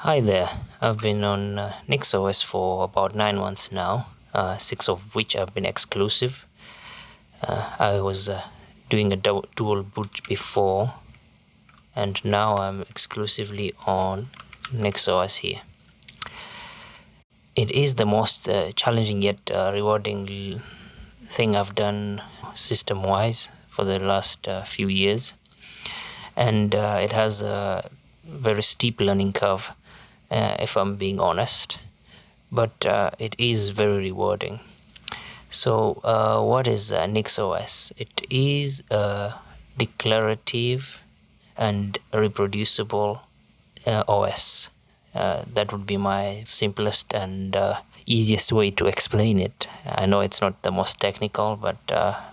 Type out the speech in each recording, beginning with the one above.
Hi there, I've been on NixOS for about 9 months now, 6 of which have been exclusive. I was doing a dual boot before, and now I'm exclusively on NixOS here. It is the most challenging yet rewarding thing I've done system-wise for the last few years, and it has a very steep learning curve, if I'm being honest, but it is very rewarding. So what is NixOS? It is a declarative and reproducible OS. That would be my simplest and easiest way to explain it. I know it's not the most technical, but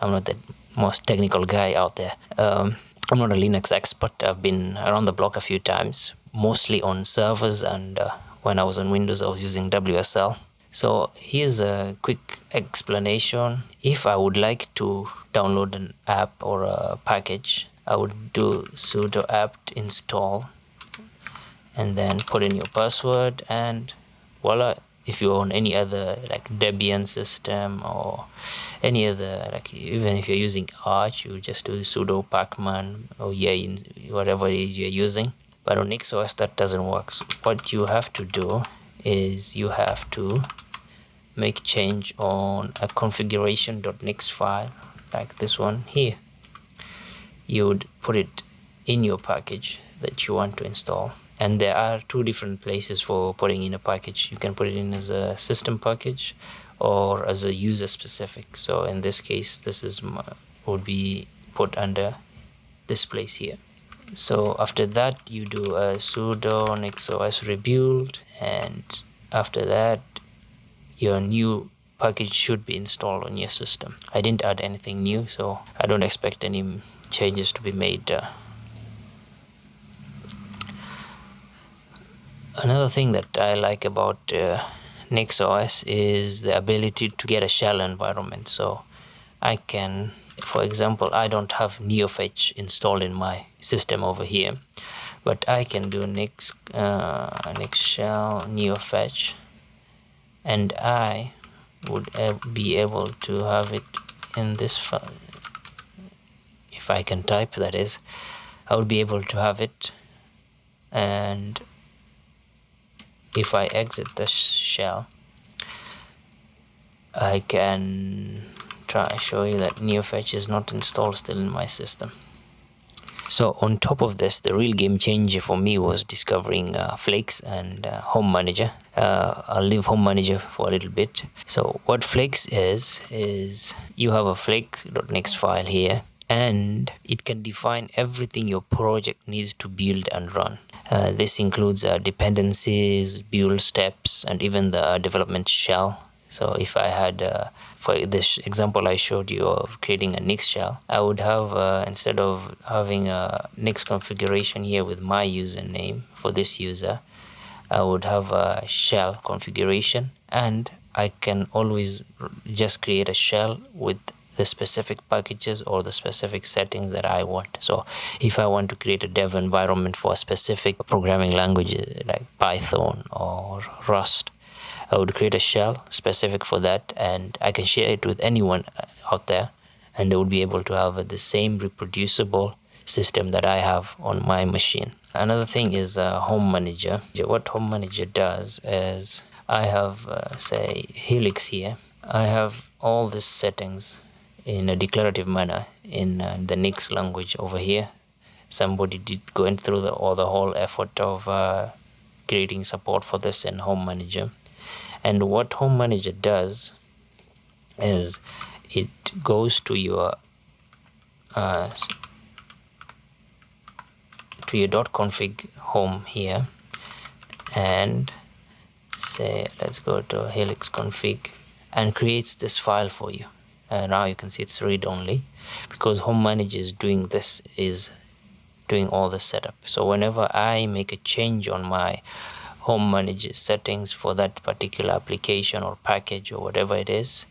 I'm not the most technical guy out there. I'm not a Linux expert. I've been around the block a few times, mostly on servers, and when I was on Windows I was using WSL. So here's a quick explanation. If I would like to download an app or a package, I would do sudo apt install and then put in your password, and voila. If you're on any other like Debian system or any other, like even if you're using Arch, you just do sudo pacman or whatever it is you're using. But on NixOS that doesn't work. So what you have to do is you have to make change on a configuration.nix file like this one here. You would put it in your package that you want to install. And there are two different places for putting in a package. You can put it in as a system package or as a user specific. So in this case, this is would be put under this place here. So after that, you do a sudo NixOS rebuild, and after that, your new package should be installed on your system. I didn't add anything new, so I don't expect any changes to be made. Another thing that I like about NixOS is the ability to get a shell environment. So I can, for example, I don't have NeoFetch installed in my system over here, but I can do nix shell NeoFetch, and I would be able to have it in this file. If I can type, that is, I would be able to have it. And if I exit the shell, I can show you that NeoFetch is not installed still in my system. So on top of this, the real game changer for me was discovering Flakes and Home-Manager. I'll leave Home-Manager for a little bit. So what Flakes is you have a flakes.nix file here, and it can define everything your project needs to build and run. This includes dependencies, build steps, and even the development shell. So if I had, for this example I showed you of creating a Nix shell, I would have, instead of having a Nix configuration here with my username for this user, I would have a shell configuration, and I can always just create a shell with the specific packages or the specific settings that I want. So if I want to create a dev environment for a specific programming language like Python or Rust, I would create a shell specific for that, and I can share it with anyone out there, and they would be able to have the same reproducible system that I have on my machine. Another thing is Home-Manager. What Home-Manager does is I have, say, Helix here. I have all these settings in a declarative manner in the Nix language over here. Somebody did going through the whole effort of creating support for this in Home-Manager. And what Home-Manager does is it goes to your .config home here, and say let's go to Helix config, and creates this file for you. Now you can see it's read only, because Home-Manager is doing this, is doing all the setup. So whenever I make a change on my Home-Manager settings for that particular application or package or whatever it is,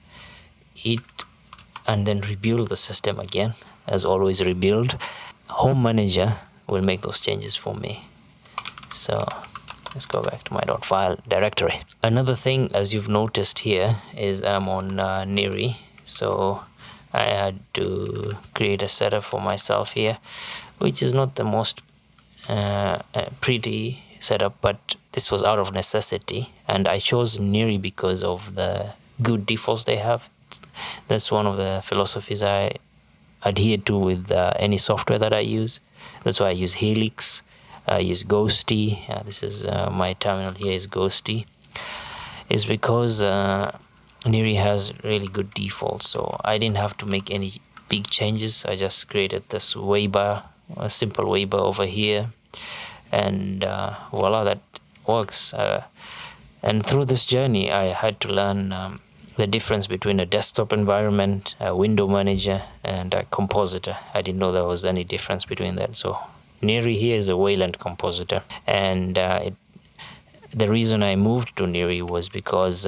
and then rebuild the system again, as always rebuild, Home-Manager will make those changes for me. So Let's go back to my .file directory. Another thing, as you've noticed here, is I'm on Niri. So I had to create a setup for myself here, which is not the most pretty setup, but this was out of necessity, and I chose Niri because of the good defaults they have. That's one of the philosophies I adhere to with any software that I use. That's why I use Helix, I use Ghosty. This is my terminal here is Ghosty. Is because Niri has really good defaults, so I didn't have to make any big changes. I just created this waybar, a simple waybar over here, and voila, that works. And through this journey, I had to learn the difference between a desktop environment, a window manager, and a compositor. I didn't know there was any difference between that. So Niri here is a Wayland compositor, and the reason I moved to Niri was because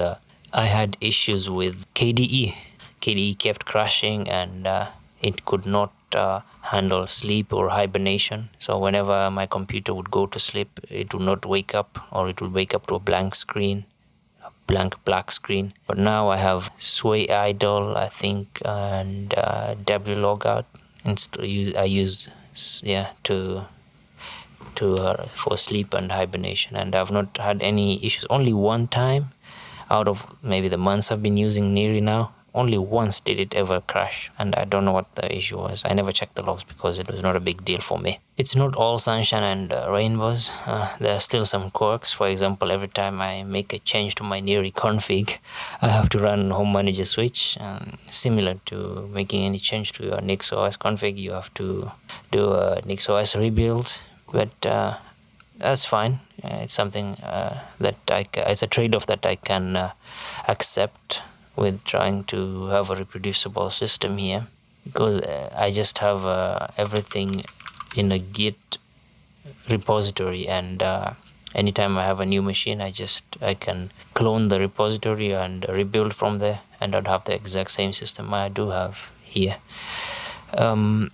I had issues with KDE. KDE kept crashing, and it could not handle sleep or hibernation. So whenever my computer would go to sleep, it would not wake up, or it would wake up to a blank screen, a blank black screen. But now I have sway idle, I think, and wlogout. I use for sleep and hibernation, and I've not had any issues. Only one time out of maybe the months I've been using Niri now, only once did it ever crash, and I don't know what the issue was. I never checked the logs because it was not a big deal for me. It's not all sunshine and rainbows. There are still some quirks. For example, every time I make a change to my Niri config, I have to run Home-Manager switch. Similar to making any change to your NixOS config, you have to do a NixOS rebuild, but that's fine. It's something that it's a trade-off that I can accept with trying to have a reproducible system here, because I just have everything in a Git repository, and anytime I have a new machine, I can clone the repository and rebuild from there, and I'd have the exact same system I do have here. One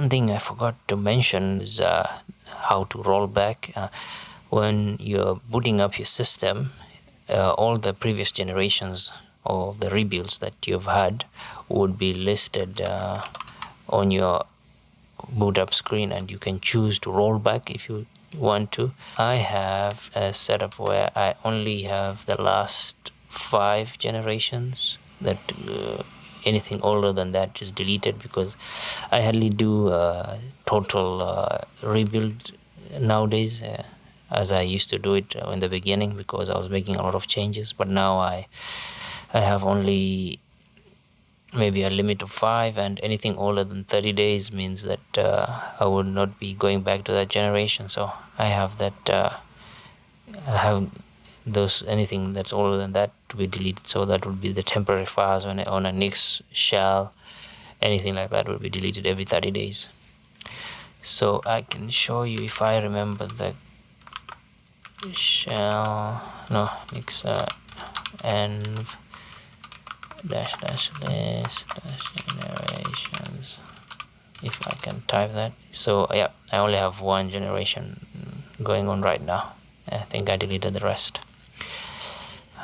thing I forgot to mention is how to roll back. When you're booting up your system, all the previous generations of the rebuilds that you've had would be listed on your boot up screen, and you can choose to roll back if you want to. I have a setup where I only have the last 5 generations, that anything older than that is deleted, because I hardly do total rebuild nowadays as I used to do it in the beginning, because I was making a lot of changes. But now I have only maybe a limit of 5, and anything older than 30 days means that I would not be going back to that generation. So I have that I have those, anything that's older than that, to be deleted. So that would be the temporary files on a Nix shell. Anything like that would be deleted every 30 days. So I can show you, if I remember the shell, no, Nix env --list generations, if I can type that. So yeah, I only have 1 generation going on right now. I think I deleted the rest.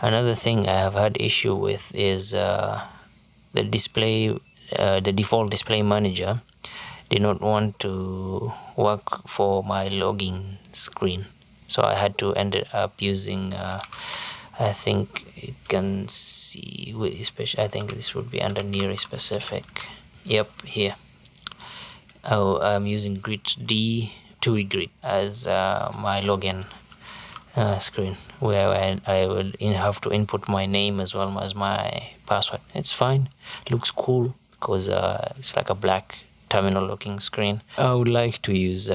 Another thing I have had issue with is the display, the default display manager did not want to work for my logging screen. So I had to end up using I think you can see, especially I think this would be under Niri specific. Yep, here. I'm using grid TUI grid as my login screen, where I will have to input my name as well as my password. It's fine, looks cool, because it's like a black terminal looking screen. I would like to use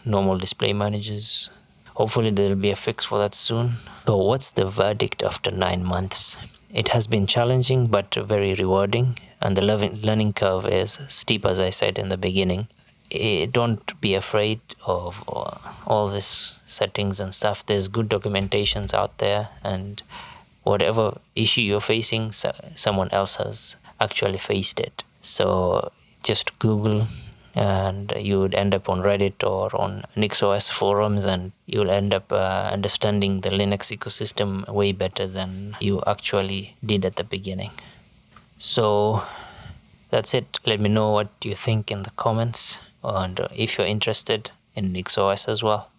normal display managers. Hopefully there will be a fix for that soon. So what's the verdict after 9 months? It has been challenging but very rewarding, and the learning curve is steep, as I said in the beginning. Don't be afraid of all this settings and stuff. There's good documentations out there, and whatever issue you're facing, someone else has actually faced it. So just Google and you would end up on Reddit or on NixOS forums, and you'll end up understanding the Linux ecosystem way better than you actually did at the beginning. So that's it. Let me know what you think in the comments, and if you're interested in NixOS as well.